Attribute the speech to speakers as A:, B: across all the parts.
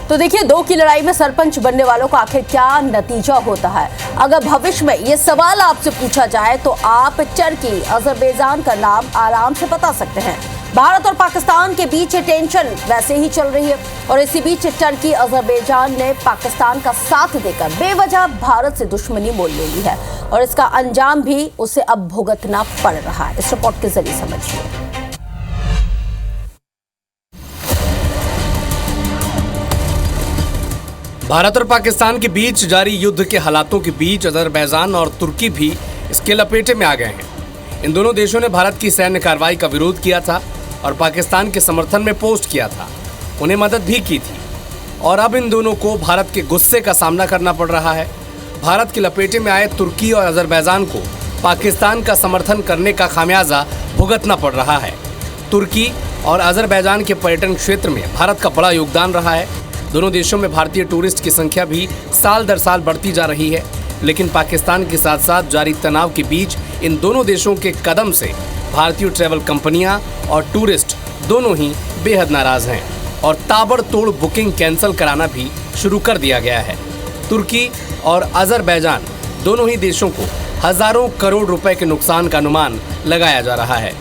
A: तो देखिए, 2 की लड़ाई में सरपंच बनने वालों का आखिर क्या नतीजा होता है। अगर भविष्य में ये सवाल आपसे पूछा जाए तो आप टर्की, अजरबैजान का नाम आराम से बता सकते हैं। भारत और पाकिस्तान के बीच ये टेंशन वैसे ही चल रही है और इसी बीच टर्की, अजरबैजान ने पाकिस्तान का साथ देकर बेवजह भारत से दुश्मनी मोल ले ली है और इसका अंजाम भी उसे अब भुगतना पड़ रहा है। इस रिपोर्ट के जरिए समझिए।
B: भारत और पाकिस्तान के बीच जारी युद्ध के हालातों के बीच अजरबैजान और तुर्की भी इसके लपेटे में आ गए हैं। इन दोनों देशों ने भारत की सैन्य कार्रवाई का विरोध किया था और पाकिस्तान के समर्थन में पोस्ट किया था, उन्हें मदद भी की थी और अब इन दोनों को भारत के गुस्से का सामना करना पड़ रहा है। भारत के लपेटे में आए तुर्की और अजरबैजान को पाकिस्तान का समर्थन करने का खामियाजा भुगतना पड़ रहा है। तुर्की और अजरबैजान के पर्यटन क्षेत्र में भारत का बड़ा योगदान रहा है। दोनों देशों में भारतीय टूरिस्ट की संख्या भी साल दर साल बढ़ती जा रही है, लेकिन पाकिस्तान के साथ साथ जारी तनाव के बीच इन दोनों देशों के कदम से भारतीय ट्रैवल कंपनियां और टूरिस्ट दोनों ही बेहद नाराज हैं और ताबड़तोड़ बुकिंग कैंसिल कराना भी शुरू कर दिया गया है। तुर्की और अजरबैजान दोनों ही देशों को हजारों करोड़ रुपए के नुकसान का अनुमान लगाया जा रहा है।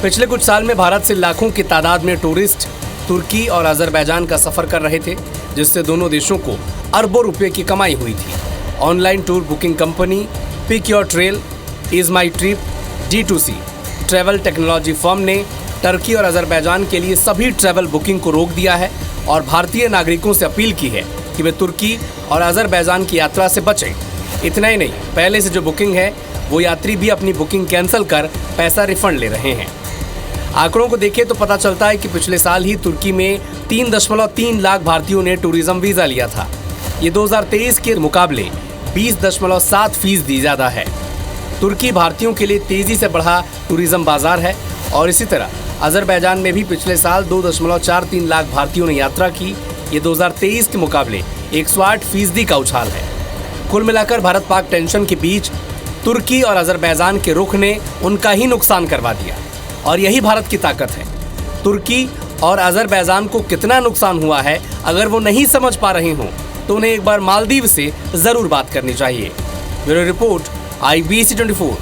B: पिछले कुछ साल में भारत से लाखों की तादाद में टूरिस्ट तुर्की और अजरबैजान का सफर कर रहे थे, जिससे दोनों देशों को अरबों रुपए की कमाई हुई थी। Online tour booking company Pick Your Trail, EaseMyTrip, D2C travel technology firm ने टर्की और अजरबैजान के लिए सभी ट्रैवल बुकिंग को रोक दिया है और भारतीय नागरिकों से अपील की है कि वे तुर्की और अजरबैजान की यात्रा से बचें। इतना ही नहीं, पहले से जो बुकिंग है वो यात्री भी अपनी बुकिंग कैंसिल कर पैसा रिफंड ले रहे हैं। आंकड़ों को देखें तो पता चलता है कि पिछले साल ही तुर्की में 3.3 लाख भारतीयों ने टूरिज्म वीज़ा लिया था। ये 2023 के मुकाबले 20.7% ज़्यादा है। तुर्की भारतीयों के लिए तेज़ी से बढ़ा टूरिज्म बाजार है और इसी तरह अजरबैजान में भी पिछले साल 2.43 लाख भारतीयों ने यात्रा की। ये 2023 के मुकाबले 108% का उछाल है। कुल मिलाकर भारत पाक टेंशन के बीच तुर्की और अजरबैजान के रुख ने उनका ही नुकसान करवा दिया और यही भारत की ताकत है। तुर्की और अजरबैजान को कितना नुकसान हुआ है अगर वो नहीं समझ पा रहे हों तो उन्हें एक बार मालदीव से जरूर बात करनी चाहिए। Bureau report, IBC 24।